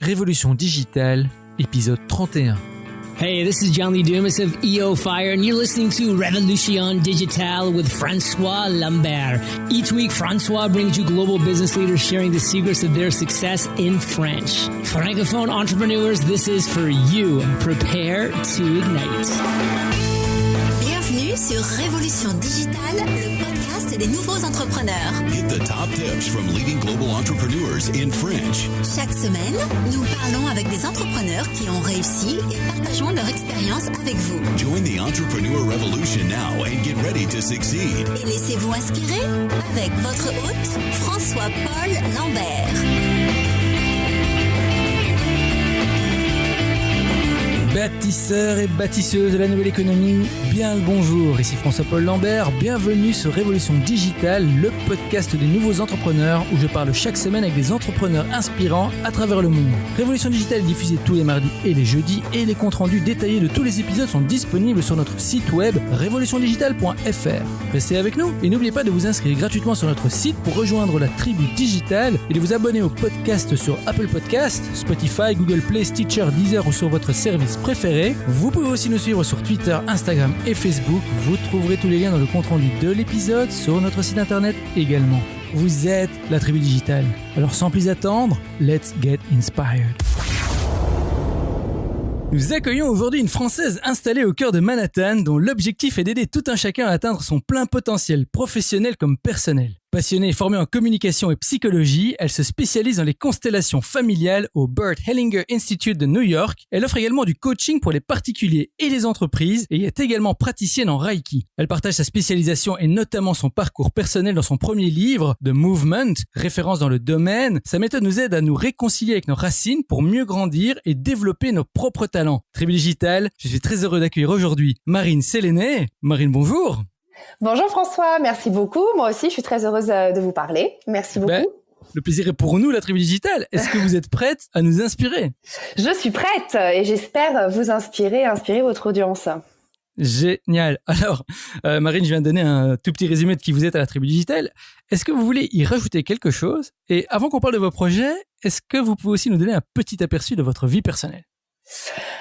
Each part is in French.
Révolution digitale, épisode 31. Hey, this is John Lee Dumas of EO Fire, and you're listening to Révolution Digitale with François Lambert. Each week, François brings you global business leaders sharing the secrets of their success in French. Francophone entrepreneurs, this is for you. Prepare to ignite. Bienvenue sur Révolution Digitale, le podcast des nouveaux entrepreneurs. Get the top tips from leading global entrepreneurs in French. Chaque semaine, nous parlons avec des entrepreneurs qui ont réussi et partageons leur expérience avec vous. Join the entrepreneur revolution now and get ready to succeed. Et laissez-vous inspirer avec votre hôte, François-Paul Lambert. Bâtisseurs et bâtisseuses de la nouvelle économie, bien le bonjour, ici François-Paul Lambert, bienvenue sur Révolution Digitale, le podcast des nouveaux entrepreneurs où je parle chaque semaine avec des entrepreneurs inspirants à travers le monde. Révolution Digitale est diffusée tous les mardis et les jeudis et les comptes rendus détaillés de tous les épisodes sont disponibles sur notre site web révolutiondigitale.fr. Restez avec nous et n'oubliez pas de vous inscrire gratuitement sur notre site pour rejoindre la tribu digitale et de vous abonner au podcast sur Apple Podcasts, Spotify, Google Play, Stitcher, Deezer ou sur votre service préféré. Vous pouvez aussi nous suivre sur Twitter, Instagram et Facebook. Vous trouverez tous les liens dans le compte-rendu de l'épisode sur notre site internet également. Vous êtes la tribu digitale. Alors sans plus attendre, let's get inspired. Nous accueillons aujourd'hui une Française installée au cœur de Manhattan dont l'objectif est d'aider tout un chacun à atteindre son plein potentiel professionnel comme personnel. Passionnée et formée en communication et psychologie, elle se spécialise dans les constellations familiales au Burt Hellinger Institute de New York. Elle offre également du coaching pour les particuliers et les entreprises et est également praticienne en Reiki. Elle partage sa spécialisation et notamment son parcours personnel dans son premier livre, The Movement, référence dans le domaine. Sa méthode nous aide à nous réconcilier avec nos racines pour mieux grandir et développer nos propres talents. Tribu Digitale, je suis très heureux d'accueillir aujourd'hui Marine Séléné. Marine, bonjour. Bonjour François, merci beaucoup. Moi aussi, je suis très heureuse de vous parler. Merci beaucoup. Le plaisir est pour nous, la tribu digitale. Est-ce que vous êtes prête à nous inspirer ? Je suis prête et j'espère vous inspirer et inspirer votre audience. Génial. Alors, Marine, je viens de donner un tout petit résumé de qui vous êtes à la tribu digitale. Est-ce que vous voulez y rajouter quelque chose ? Et avant qu'on parle de vos projets, est-ce que vous pouvez aussi nous donner un petit aperçu de votre vie personnelle ?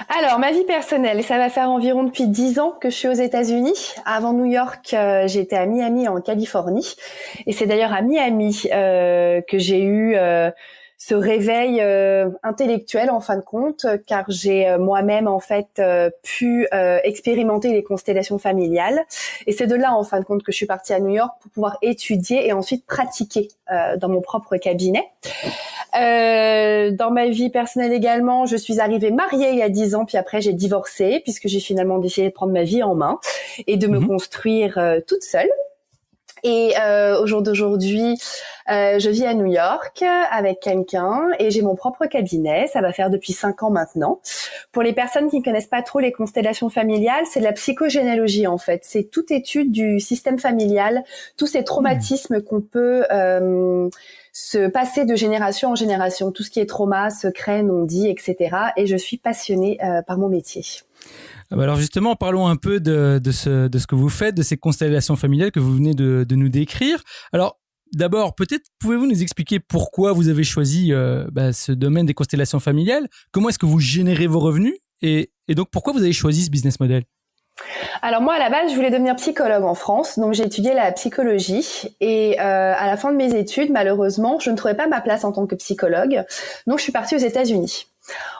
Alors, ma vie personnelle, ça va faire environ depuis 10 ans que je suis aux États-Unis. Avant New York, j'étais à Miami en Californie. Et c'est d'ailleurs à Miami que j'ai eu ce réveil intellectuel en fin de compte, car j'ai moi-même en fait pu expérimenter les constellations familiales. Et c'est de là en fin de compte que je suis partie à New York pour pouvoir étudier et ensuite pratiquer dans mon propre cabinet. Dans ma vie personnelle également, je suis arrivée mariée il y a 10 ans, puis après j'ai divorcé puisque j'ai finalement décidé de prendre ma vie en main et de me construire toute seule. Et au jour d'aujourd'hui, je vis à New York avec quelqu'un et j'ai mon propre cabinet. Ça va faire depuis 5 ans maintenant. Pour les personnes qui ne connaissent pas trop les constellations familiales, c'est de la psychogénéalogie en fait. C'est toute étude du système familial, tous ces traumatismes qu'on peut se passer de génération en génération, tout ce qui est trauma, secret, non-dit, etc. Et je suis passionnée par mon métier. Alors justement, parlons un peu de ce que vous faites, de ces constellations familiales que vous venez de nous décrire. Alors d'abord, peut-être pouvez-vous nous expliquer pourquoi vous avez choisi ce domaine des constellations familiales ? Comment est-ce que vous générez vos revenus ? Et donc pourquoi vous avez choisi ce business model ? Alors moi, à la base, je voulais devenir psychologue en France, donc j'ai étudié la psychologie et à la fin de mes études, malheureusement, je ne trouvais pas ma place en tant que psychologue, donc je suis partie aux États-Unis.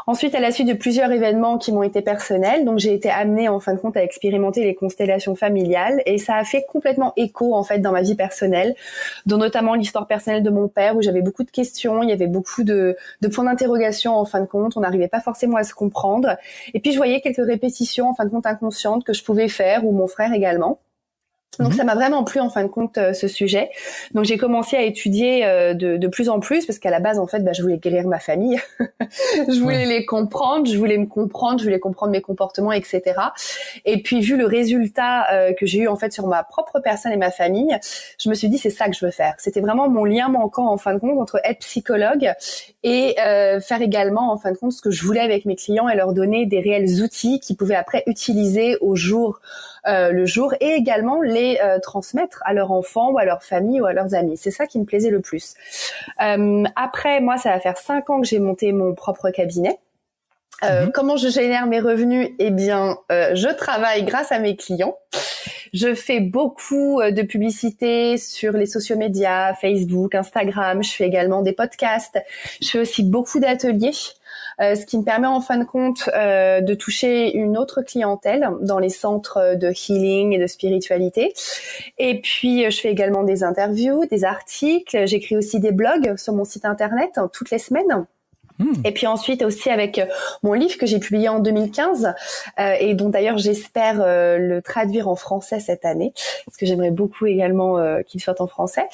Ensuite, à la suite de plusieurs événements qui m'ont été personnels, donc j'ai été amenée en fin de compte à expérimenter les constellations familiales et ça a fait complètement écho en fait dans ma vie personnelle, dont notamment l'histoire personnelle de mon père où j'avais beaucoup de questions, il y avait beaucoup de points d'interrogation en fin de compte, on n'arrivait pas forcément à se comprendre et puis je voyais quelques répétitions en fin de compte inconscientes que je pouvais faire ou mon frère également. Donc ça m'a vraiment plu en fin de compte ce sujet. Donc j'ai commencé à étudier de plus en plus parce qu'à la base en fait je voulais guérir ma famille, je voulais les comprendre, je voulais me comprendre, je voulais comprendre mes comportements, etc. Et puis vu le résultat que j'ai eu en fait sur ma propre personne et ma famille, je me suis dit c'est ça que je veux faire. C'était vraiment mon lien manquant en fin de compte entre être psychologue et faire également en fin de compte ce que je voulais avec mes clients et leur donner des réels outils qu'ils pouvaient après utiliser au jour le jour et également les transmettre à leurs enfants ou à leur famille ou à leurs amis. C'est ça qui me plaisait le plus. Après, moi, ça va faire 5 ans que j'ai monté mon propre cabinet. Comment je génère mes revenus? Eh bien, je travaille grâce à mes clients. Je fais beaucoup de publicité sur les sociaux médias, Facebook, Instagram. Je fais également des podcasts. Je fais aussi beaucoup d'ateliers, ce qui me permet en fin de compte de toucher une autre clientèle dans les centres de healing et de spiritualité. Et puis, je fais également des interviews, des articles. J'écris aussi des blogs sur mon site internet toutes les semaines. Et puis ensuite aussi avec mon livre que j'ai publié en 2015 et dont d'ailleurs j'espère le traduire en français cette année parce que j'aimerais beaucoup également qu'il soit en français.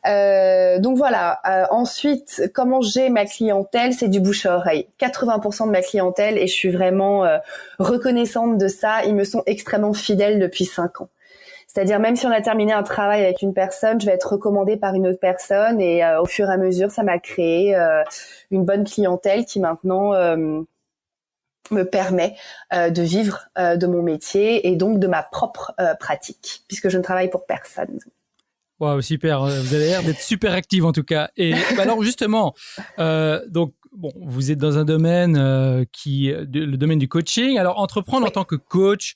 Donc voilà. Ensuite, comment j'ai ma clientèle, c'est du bouche à oreille. 80% de ma clientèle et je suis vraiment reconnaissante de ça. Ils me sont extrêmement fidèles depuis 5 ans. C'est-à-dire même si on a terminé un travail avec une personne, je vais être recommandée par une autre personne et au fur et à mesure, ça m'a créé une bonne clientèle qui maintenant me permet de vivre de mon métier et donc de ma propre pratique puisque je ne travaille pour personne. Waouh, super. Vous avez l'air d'être super active en tout cas. Et alors justement, donc bon, vous êtes dans un domaine le domaine du coaching. Alors entreprendre en tant que coach,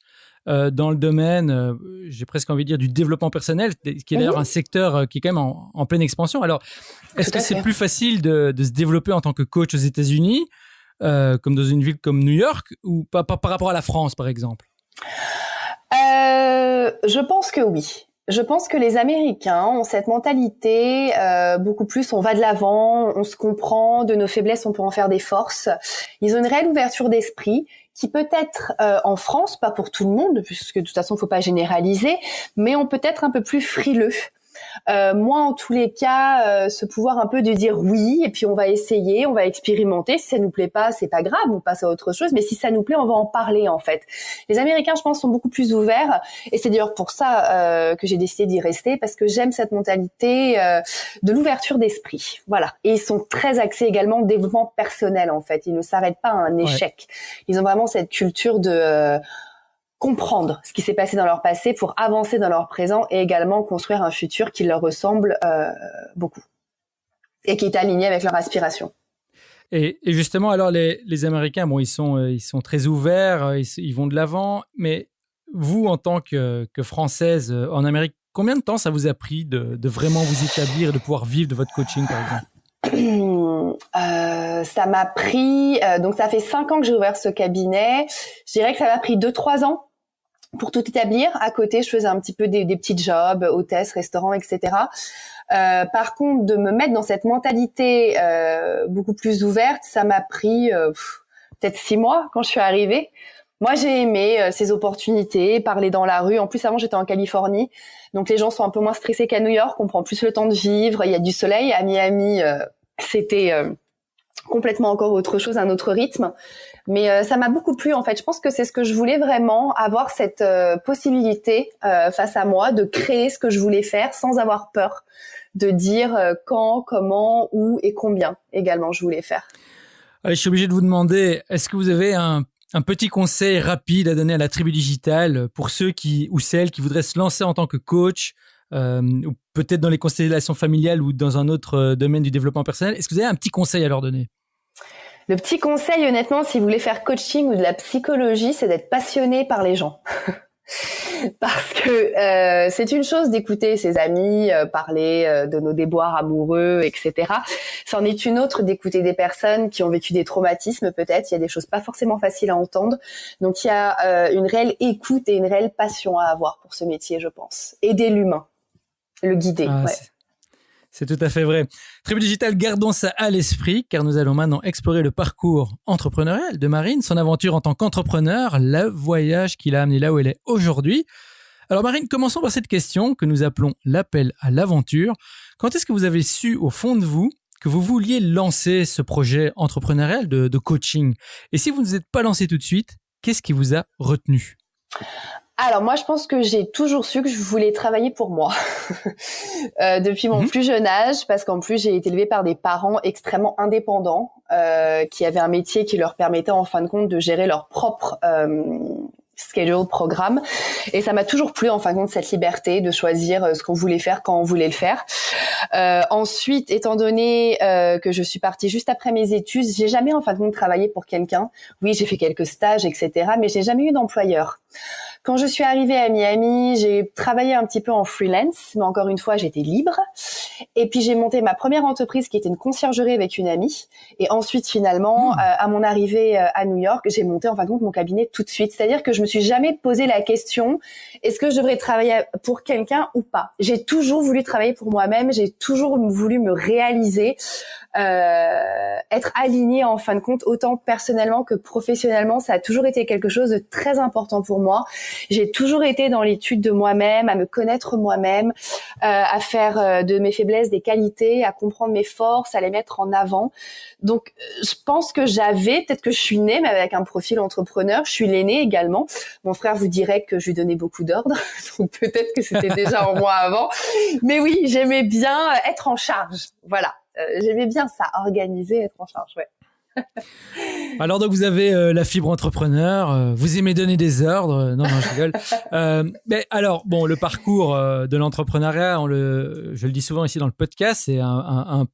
dans le domaine, j'ai presque envie de dire, du développement personnel, qui est d'ailleurs un secteur qui est quand même en pleine expansion. Alors, est-ce que c'est plus facile de se développer en tant que coach aux États-Unis, comme dans une ville comme New York, ou par rapport à la France, par exemple? Je pense que oui. Je pense que les Américains ont cette mentalité beaucoup plus on va de l'avant, on se comprend, de nos faiblesses on peut en faire des forces. Ils ont une réelle ouverture d'esprit qui peut être en France, pas pour tout le monde, puisque de toute façon il faut pas généraliser, mais on peut être un peu plus frileux. Moi, en tous les cas, ce pouvoir un peu de dire oui, et puis on va essayer, on va expérimenter. Si ça nous plaît pas, c'est pas grave, on passe à autre chose. Mais si ça nous plaît, on va en parler en fait. Les Américains, je pense, sont beaucoup plus ouverts, et c'est d'ailleurs pour ça que j'ai décidé d'y rester, parce que j'aime cette mentalité de l'ouverture d'esprit. Voilà. Et ils sont très axés également au développement personnel en fait. Ils ne s'arrêtent pas à un échec. Ils ont vraiment cette culture de comprendre ce qui s'est passé dans leur passé pour avancer dans leur présent et également construire un futur qui leur ressemble beaucoup et qui est aligné avec leur aspiration. Et justement, alors les Américains, bon, ils sont très ouverts, ils vont de l'avant, mais vous, en tant que Française en Amérique, combien de temps ça vous a pris de vraiment vous établir, de pouvoir vivre de votre coaching, par exemple? Ça m'a pris, donc ça fait 5 ans que j'ai ouvert ce cabinet. Je dirais que ça m'a pris 2-3 ans pour tout établir. À côté, je faisais un petit peu des petits jobs, hôtesse, restaurant, etc. Par contre, de me mettre dans cette mentalité beaucoup plus ouverte, ça m'a pris peut-être 6 mois quand je suis arrivée. Moi, j'ai aimé ces opportunités, parler dans la rue. En plus, avant, j'étais en Californie, donc les gens sont un peu moins stressés qu'à New York. On prend plus le temps de vivre. Il y a du soleil. À Miami, c'était complètement encore autre chose, un autre rythme. Mais ça m'a beaucoup plu en fait. Je pense que c'est ce que je voulais vraiment, avoir cette possibilité face à moi de créer ce que je voulais faire sans avoir peur de dire quand, comment, où et combien également je voulais faire. Allez, je suis obligé de vous demander, est-ce que vous avez un petit conseil rapide à donner à la tribu digitale pour ceux ou celles qui voudraient se lancer en tant que coach, ou peut-être dans les constellations familiales ou dans un autre domaine du développement personnel? Est-ce que vous avez un petit conseil à leur donner? Le petit conseil, honnêtement, si vous voulez faire coaching ou de la psychologie, c'est d'être passionné par les gens. Parce que c'est une chose d'écouter ses amis parler de nos déboires amoureux, etc. C'en est une autre d'écouter des personnes qui ont vécu des traumatismes peut-être. Il y a des choses pas forcément faciles à entendre. Donc il y a une réelle écoute et une réelle passion à avoir pour ce métier, je pense. Aider l'humain, le guider. Ouais. C'est tout à fait vrai. Tribu Digitale, gardons ça à l'esprit, car nous allons maintenant explorer le parcours entrepreneurial de Marine, son aventure en tant qu'entrepreneur, le voyage qui l'a amenée là où elle est aujourd'hui. Alors Marine, commençons par cette question que nous appelons l'appel à l'aventure. Quand est-ce que vous avez su au fond de vous que vous vouliez lancer ce projet entrepreneurial de coaching? Et si vous ne vous êtes pas lancé tout de suite, qu'est-ce qui vous a retenu? Alors moi, je pense que j'ai toujours su que je voulais travailler pour moi depuis mon plus jeune âge, parce qu'en plus j'ai été élevée par des parents extrêmement indépendants qui avaient un métier qui leur permettait en fin de compte de gérer leur propre schedule, programme. Et ça m'a toujours plu, en fin de compte, cette liberté de choisir ce qu'on voulait faire quand on voulait le faire. Ensuite, étant donné que je suis partie juste après mes études, j'ai jamais, en fin de compte, travaillé pour quelqu'un. Oui, j'ai fait quelques stages, etc., mais j'ai jamais eu d'employeur. Quand je suis arrivée à Miami, j'ai travaillé un petit peu en freelance, mais encore une fois, j'étais libre. Et puis, j'ai monté ma première entreprise qui était une conciergerie avec une amie. Et ensuite, finalement, à mon arrivée à New York, j'ai monté, en fin de compte, mon cabinet tout de suite. C'est-à-dire que je me suis jamais posé la question, est-ce que je devrais travailler pour quelqu'un ou pas? J'ai toujours voulu travailler pour moi-même. J'ai toujours voulu me réaliser, être alignée, en fin de compte, autant personnellement que professionnellement. Ça a toujours été quelque chose de très important pour moi. J'ai toujours été dans l'étude de moi-même, à me connaître moi-même, à faire de mes faiblesses des qualités, à comprendre mes forces, à les mettre en avant. Donc, je pense que peut-être que je suis née, mais avec un profil entrepreneur. Je suis l'aînée également. Mon frère vous dirait que je lui donnais beaucoup d'ordres, donc peut-être que c'était déjà en moi avant. Mais oui, j'aimais bien être en charge. Voilà, j'aimais bien ça, organiser, être en charge, ouais. Alors donc vous avez la fibre entrepreneur, vous aimez donner des ordres, non je rigole. Mais alors bon, le parcours de l'entrepreneuriat, je le dis souvent ici dans le podcast, c'est un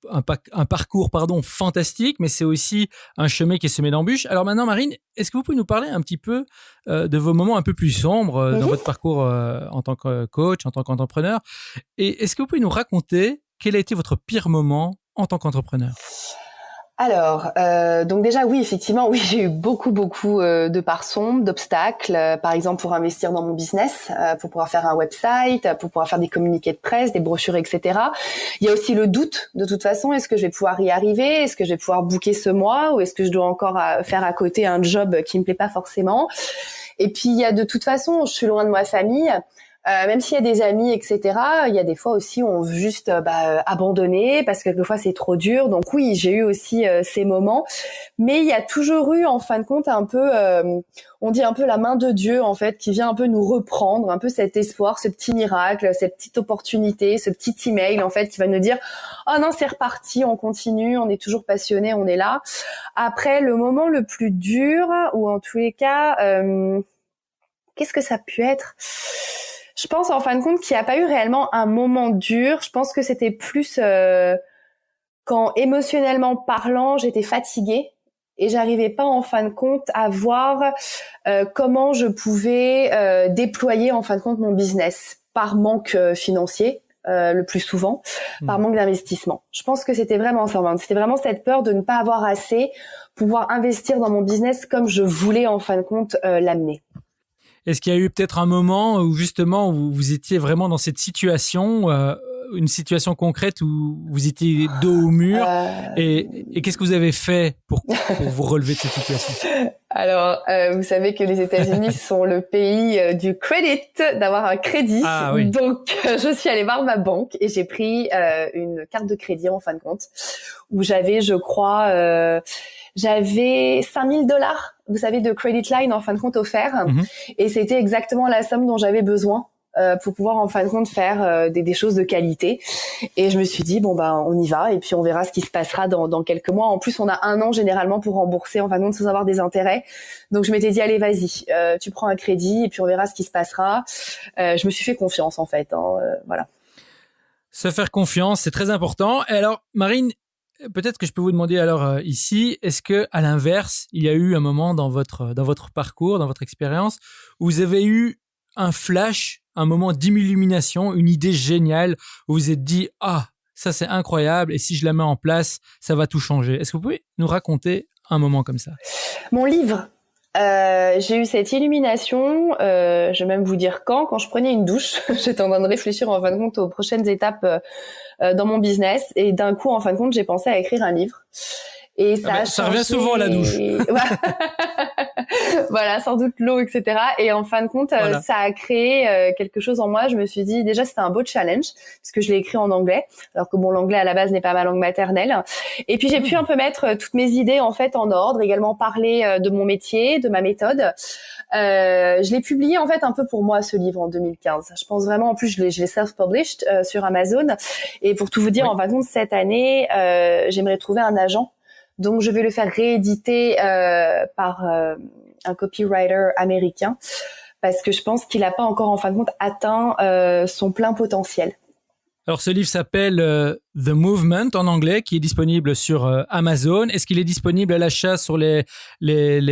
parcours fantastique, mais c'est aussi un chemin qui est semé d'embûches. Alors maintenant Marine, est-ce que vous pouvez nous parler un petit peu de vos moments un peu plus sombres dans votre parcours en tant que coach, en tant qu'entrepreneur, et est-ce que vous pouvez nous raconter quel a été votre pire moment en tant qu'entrepreneur? Alors, donc déjà oui, effectivement, oui, j'ai eu beaucoup de parts sombres, d'obstacles. Par exemple, pour investir dans mon business, pour pouvoir faire un website, pour pouvoir faire des communiqués de presse, des brochures, etc. Il y a aussi le doute. De toute façon, est-ce que je vais pouvoir y arriver? Est-ce que je vais pouvoir booker ce mois? Ou est-ce que je dois encore faire à côté un job qui me plaît pas forcément? Et puis il y a de toute façon, je suis loin de ma famille. Même s'il y a des amis, etc., il y a des fois aussi où on veut juste abandonner parce que quelquefois c'est trop dur. Donc oui, j'ai eu aussi ces moments, mais il y a toujours eu en fin de compte un peu, on dit un peu la main de Dieu en fait, qui vient un peu nous reprendre, un peu cet espoir, ce petit miracle, cette petite opportunité, ce petit email en fait qui va nous dire oh non c'est reparti, on continue, on est toujours passionné, on est là. Après le moment le plus dur ou en tous les cas, qu'est-ce que ça a pu être? Je pense en fin de compte qu'il n'y a pas eu réellement un moment dur. Je pense que c'était plus quand émotionnellement parlant, j'étais fatiguée et j'arrivais pas en fin de compte à voir comment je pouvais déployer en fin de compte mon business par manque financier. Le plus souvent, par manque d'investissement. Je pense que c'était vraiment ça. C'était vraiment cette peur de ne pas avoir assez pour pouvoir investir dans mon business comme je voulais en fin de compte l'amener. Est-ce qu'il y a eu peut-être un moment où justement vous étiez vraiment dans cette situation, une situation concrète où vous étiez dos au mur et qu'est-ce que vous avez fait pour vous relever de cette situation? Alors, vous savez que les États-Unis sont le pays du credit, d'avoir un crédit. Ah, oui. Donc, je suis allée voir ma banque et j'ai pris une carte de crédit en fin de compte où j'avais, je crois, j'avais $5,000, vous savez, de credit line en fin de compte offert. Et c'était exactement la somme dont j'avais besoin pour pouvoir en fin de compte faire des choses de qualité. Et je me suis dit bon bah on y va et puis on verra ce qui se passera dans quelques mois. En plus on a 1 an généralement pour rembourser en fin de compte sans avoir des intérêts. Donc je m'étais dit allez vas-y, tu prends un crédit et puis on verra ce qui se passera. Je me suis fait confiance en fait. Voilà. Se faire confiance, c'est très important. Et alors Marine, peut-être que je peux vous demander alors ici, est-ce que à l'inverse, il y a eu un moment dans votre parcours, dans votre expérience, où vous avez eu un flash, un moment d'illumination, une idée géniale, où vous vous êtes dit ah ça c'est incroyable et si je la mets en place, ça va tout changer. Est-ce que vous pouvez nous raconter un moment comme ça? Mon livre. J'ai eu cette illumination, je vais même vous dire quand je prenais une douche, j'étais en train de réfléchir en fin de compte aux prochaines étapes dans mon business et d'un coup en fin de compte j'ai pensé à écrire un livre et ça revient souvent à la douche. Voilà, sans doute l'eau, etc. Et en fin de compte, voilà. Ça a créé quelque chose en moi. Je me suis dit, déjà, c'était un beau challenge, parce que je l'ai écrit en anglais, alors que bon, l'anglais à la base n'est pas ma langue maternelle. Et puis, j'ai pu un peu mettre toutes mes idées, en fait, en ordre, également parler de mon métier, de ma méthode. Je l'ai publié, en fait, un peu pour moi, ce livre, en 2015. Je pense vraiment, en plus, je l'ai self-published sur Amazon. Et pour tout vous dire, en fin de compte, cette année, j'aimerais trouver un agent. Donc, je vais le faire rééditer par copywriter américain, parce que je pense qu'il n'a pas encore en fin de compte atteint son plein potentiel. Alors, ce livre s'appelle The Movement en anglais, qui est disponible sur Amazon. Est-ce qu'il est disponible à l'achat sur les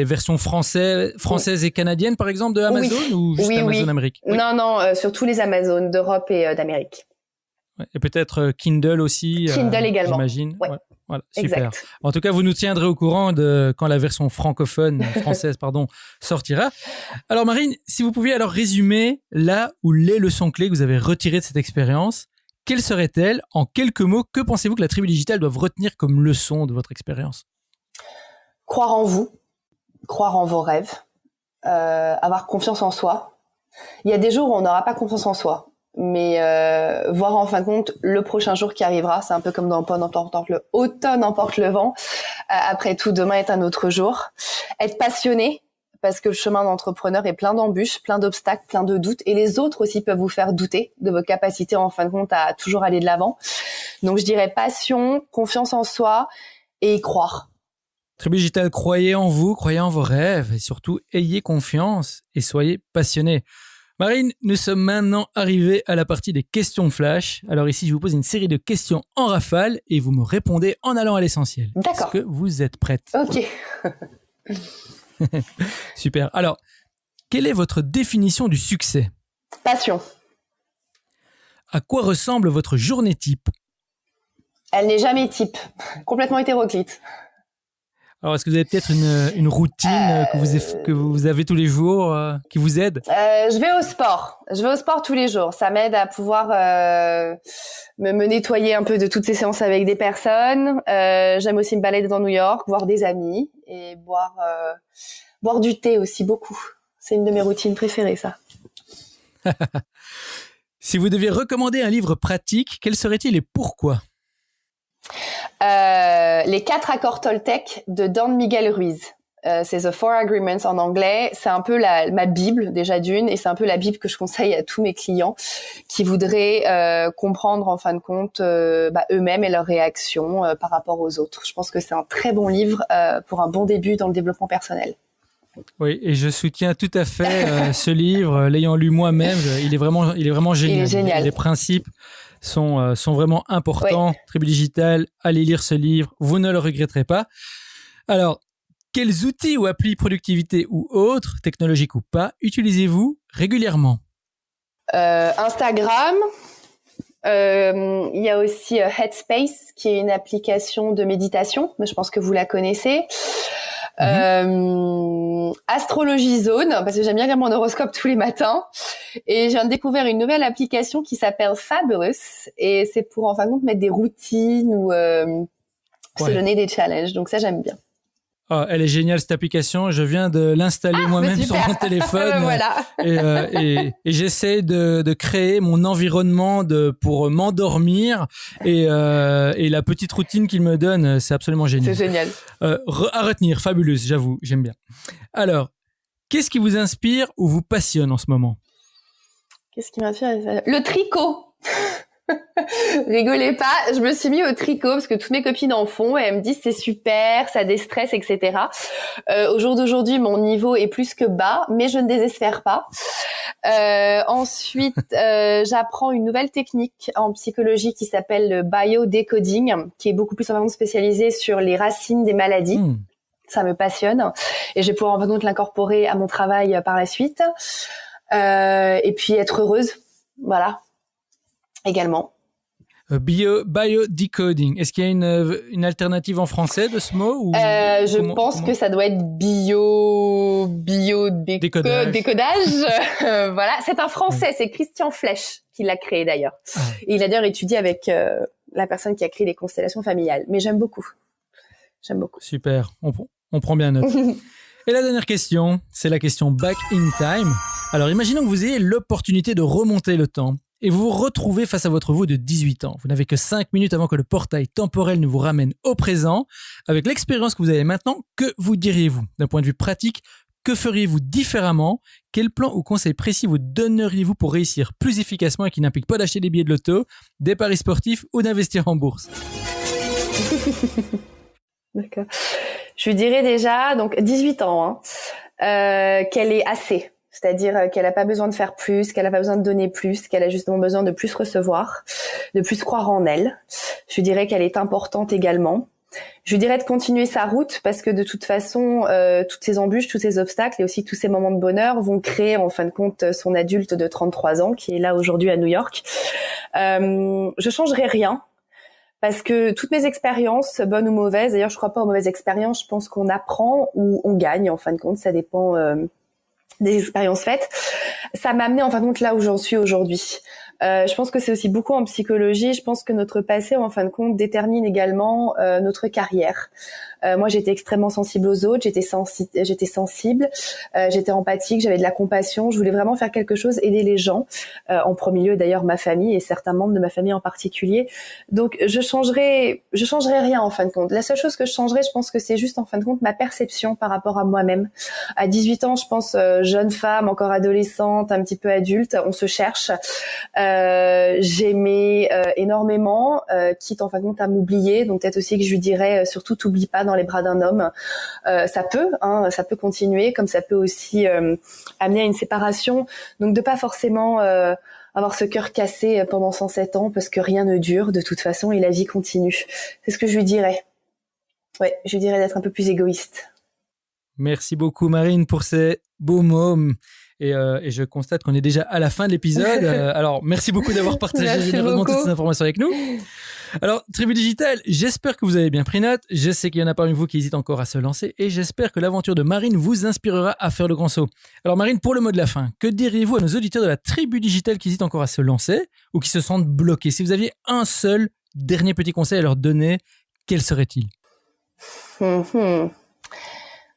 versions françaises et canadiennes, par exemple, de Amazon, ou juste Amazon Amérique? Non, sur tous les Amazones d'Europe et d'Amérique. Et peut-être Kindle aussi. Kindle également. J'imagine. Ouais. Voilà, super. Exact. En tout cas, vous nous tiendrez au courant de quand la version française, sortira. Alors, Marine, si vous pouviez alors résumer là où les leçons clés que vous avez retirées de cette expérience, quelles seraient-elles? En quelques mots, que pensez-vous que la tribu digitale doive retenir comme leçon de votre expérience? Croire en vous, croire en vos rêves, avoir confiance en soi. Il y a des jours où on n'aura pas confiance en soi, mais voir en fin de compte le prochain jour qui arrivera. C'est un peu comme dans automne emporte le vent. Après tout, demain est un autre jour. Être passionné, parce que le chemin d'entrepreneur est plein d'embûches, plein d'obstacles, plein de doutes. Et les autres aussi peuvent vous faire douter de vos capacités, en fin de compte, à toujours aller de l'avant. Donc, je dirais passion, confiance en soi et y croire. Tribu digitale, croyez en vous, croyez en vos rêves et surtout, ayez confiance et soyez passionnés. Marine, nous sommes maintenant arrivés à la partie des questions flash. Alors ici, je vous pose une série de questions en rafale et vous me répondez en allant à l'essentiel. D'accord. Est-ce que vous êtes prête? Ok. Super. Alors, quelle est votre définition du succès? Passion. À quoi ressemble votre journée type? Elle n'est jamais type. Complètement hétéroclite. Alors, est-ce que vous avez peut-être une routine que vous avez tous les jours qui vous aide? Je vais au sport. Je vais au sport tous les jours. Ça m'aide à pouvoir me nettoyer un peu de toutes ces séances avec des personnes. J'aime aussi me balader dans New York, voir des amis et boire du thé aussi beaucoup. C'est une de mes routines préférées, ça. Si vous deviez recommander un livre pratique, quel serait-il et pourquoi? Les 4 accords Toltec de Don Miguel Ruiz. C'est The Four Agreements en anglais. C'est un peu ma Bible déjà d'une, et c'est un peu la Bible que je conseille à tous mes clients qui voudraient comprendre en fin de compte eux-mêmes et leurs réactions par rapport aux autres. Je pense que c'est un très bon livre pour un bon début dans le développement personnel. Oui, et je soutiens tout à fait ce livre. L'ayant lu moi-même, il est vraiment génial. Il est génial. Les principes sont vraiment importants. Oui. Tribu digitale, allez lire ce livre, vous ne le regretterez pas. Alors, quels outils ou applis productivité ou autres, technologiques ou pas, utilisez-vous régulièrement? Instagram. Il y a aussi Headspace, qui est une application de méditation, mais je pense que vous la connaissez. Astrology Zone, parce que j'aime bien lire mon horoscope tous les matins, et j'ai découvert une nouvelle application qui s'appelle Fabulous, et c'est pour en fin de compte mettre des routines ou se donner des challenges, donc ça j'aime bien. Oh, elle est géniale cette application, je viens de l'installer moi-même sur mon téléphone. Voilà. et j'essaie de créer mon environnement pour m'endormir, et la petite routine qu'il me donne, c'est absolument génial. C'est génial. À retenir, fabuleuse, j'avoue, j'aime bien. Alors, qu'est-ce qui vous inspire ou vous passionne en ce moment? Qu'est-ce qui m'inspire? Le tricot. Rigolez pas, je me suis mis au tricot parce que toutes mes copines en font et elles me disent c'est super, ça déstresse, etc. Au jour d'aujourd'hui, mon niveau est plus que bas, mais je ne désespère pas. Ensuite, j'apprends une nouvelle technique en psychologie qui s'appelle le biodecoding, qui est beaucoup plus spécialisée sur les racines des maladies. Ça me passionne et je vais pouvoir en fin de compte l'incorporer à mon travail par la suite. Et puis être heureuse, voilà. Également. Biodecoding. Est-ce qu'il y a une alternative en français de ce mot ou je pense que ça doit être décodage. Voilà, c'est un Français, c'est Christian Flech qui l'a créé d'ailleurs. Et il a d'ailleurs étudié avec la personne qui a créé les constellations familiales. Mais j'aime beaucoup. Super, on prend bien note. Et la dernière question, c'est la question Back in Time. Alors imaginons que vous ayez l'opportunité de remonter le temps et vous vous retrouvez face à votre vous de 18 ans. Vous n'avez que 5 minutes avant que le portail temporel ne vous ramène au présent. Avec l'expérience que vous avez maintenant, que vous diriez-vous? D'un point de vue pratique, que feriez-vous différemment? Quel plan ou conseil précis vous donneriez-vous pour réussir plus efficacement et qui n'implique pas d'acheter des billets de loto, des paris sportifs ou d'investir en bourse? D'accord. Je lui dirais déjà, donc 18 ans, qu'elle est assez. C'est-à-dire qu'elle n'a pas besoin de faire plus, qu'elle n'a pas besoin de donner plus, qu'elle a justement besoin de plus recevoir, de plus croire en elle. Je dirais qu'elle est importante également. Je lui dirais de continuer sa route parce que de toute façon, toutes ces embûches, tous ces obstacles et aussi tous ces moments de bonheur vont créer en fin de compte son adulte de 33 ans qui est là aujourd'hui à New York. Je changerai rien parce que toutes mes expériences, bonnes ou mauvaises, d'ailleurs je crois pas aux mauvaises expériences, je pense qu'on apprend ou on gagne en fin de compte, ça dépend des expériences faites. Ça m'a amené en fin de compte là où j'en suis aujourd'hui. Je pense que c'est aussi beaucoup en psychologie. Je pense que notre passé, en fin de compte, détermine également notre carrière. Moi, j'étais extrêmement sensible aux autres. J'étais sensible. J'étais empathique. J'avais de la compassion. Je voulais vraiment faire quelque chose, aider les gens. En premier lieu, d'ailleurs, ma famille et certains membres de ma famille en particulier. Donc, je changerai rien en fin de compte. La seule chose que je changerais, je pense que c'est juste en fin de compte ma perception par rapport à moi-même. À 18 ans, je pense jeune femme, encore adolescente, un petit peu adulte, on se cherche. J'aimais énormément, quitte en fin de compte à m'oublier. Donc peut-être aussi que je lui dirais surtout t'oublie pas dans les bras d'un homme. Ça peut continuer, comme ça peut aussi amener à une séparation. Donc de pas forcément avoir ce cœur cassé pendant 107 ans parce que rien ne dure de toute façon et la vie continue. C'est ce que je lui dirais. Ouais, je lui dirais d'être un peu plus égoïste. Merci beaucoup Marine pour ces beaux mots. Et je constate qu'on est déjà à la fin de l'épisode. Alors, merci beaucoup d'avoir partagé généreusement toutes ces informations avec nous. Alors, Tribu Digital, j'espère que vous avez bien pris note. Je sais qu'il y en a parmi vous qui hésitent encore à se lancer et j'espère que l'aventure de Marine vous inspirera à faire le grand saut. Alors Marine, pour le mot de la fin, que diriez-vous à nos auditeurs de la Tribu Digital qui hésitent encore à se lancer ou qui se sentent bloqués? Si vous aviez un seul dernier petit conseil à leur donner, quel serait-il?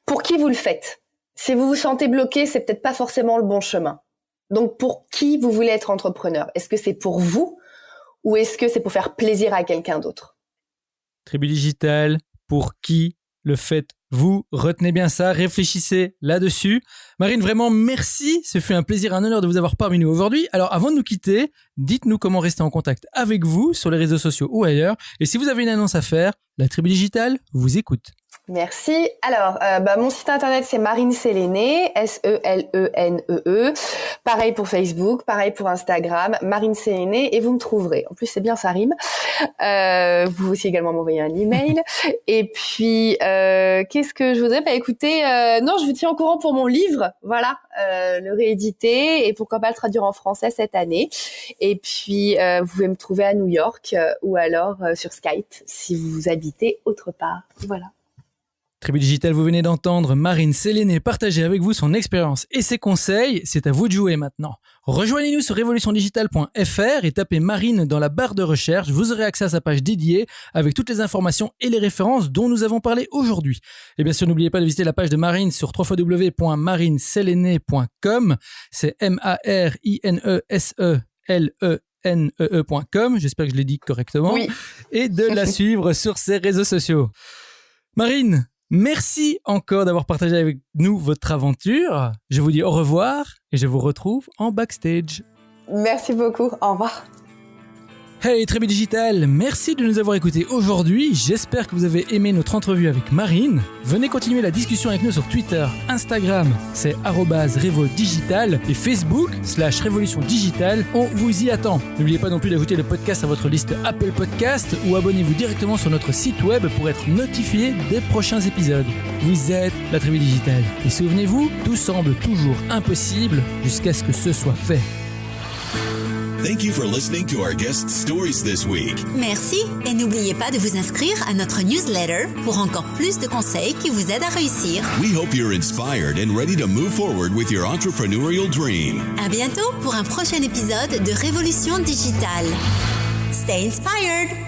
Pour qui vous le faites? Si vous vous sentez bloqué, c'est peut-être pas forcément le bon chemin. Donc, pour qui vous voulez être entrepreneur? Est-ce que c'est pour vous ou est-ce que c'est pour faire plaisir à quelqu'un d'autre? Tribu Digital, pour qui le faites-vous? Retenez bien ça, réfléchissez là-dessus. Marine, vraiment merci. Ce fut un plaisir, un honneur de vous avoir parmi nous aujourd'hui. Alors, avant de nous quitter, dites-nous comment rester en contact avec vous sur les réseaux sociaux ou ailleurs. Et si vous avez une annonce à faire, la Tribu Digital vous écoute. Merci. Alors, mon site internet, c'est Marine Séléné, S-E-L-E-N-E-E. Pareil pour Facebook, pareil pour Instagram, Marine Séléné, et vous me trouverez. En plus, c'est bien, ça rime. Vous pouvez aussi également m'envoyer un email. Et puis, qu'est-ce que je voudrais? Écoutez, non, je vous tiens au courant pour mon livre. Voilà, le rééditer et pourquoi pas le traduire en français cette année. Et puis, vous pouvez me trouver à New York ou alors sur Skype si vous habitez autre part. Voilà. Tribu Digital, vous venez d'entendre Marine Séléné partager avec vous son expérience et ses conseils. C'est à vous de jouer maintenant. Rejoignez-nous sur révolutiondigitale.fr et tapez Marine dans la barre de recherche. Vous aurez accès à sa page dédiée avec toutes les informations et les références dont nous avons parlé aujourd'hui. Et bien sûr, n'oubliez pas de visiter la page de Marine sur www.marineséléné.com. C'est MARINESELENEE.com. J'espère que je l'ai dit correctement. Oui. Et de la suivre sur ses réseaux sociaux. Marine, merci encore d'avoir partagé avec nous votre aventure. Je vous dis au revoir et je vous retrouve en backstage. Merci beaucoup. Au revoir. Hey Tribu Digital, merci de nous avoir écoutés aujourd'hui. J'espère que vous avez aimé notre entrevue avec Marine. Venez continuer la discussion avec nous sur Twitter, Instagram, c'est @RevoDigital et Facebook /Révolution Digitale. On vous y attend. N'oubliez pas non plus d'ajouter le podcast à votre liste Apple Podcast ou abonnez-vous directement sur notre site web pour être notifié des prochains épisodes. Vous êtes la Tribu Digital. Et souvenez-vous, tout semble toujours impossible jusqu'à ce que ce soit fait. Thank you for listening to our guest stories this week. Merci et n'oubliez pas de vous inscrire à notre newsletter pour encore plus de conseils qui vous aident à réussir. We hope you're inspired and ready to move forward with your entrepreneurial dream. À bientôt pour un prochain épisode de Révolution Digitale. Stay inspired!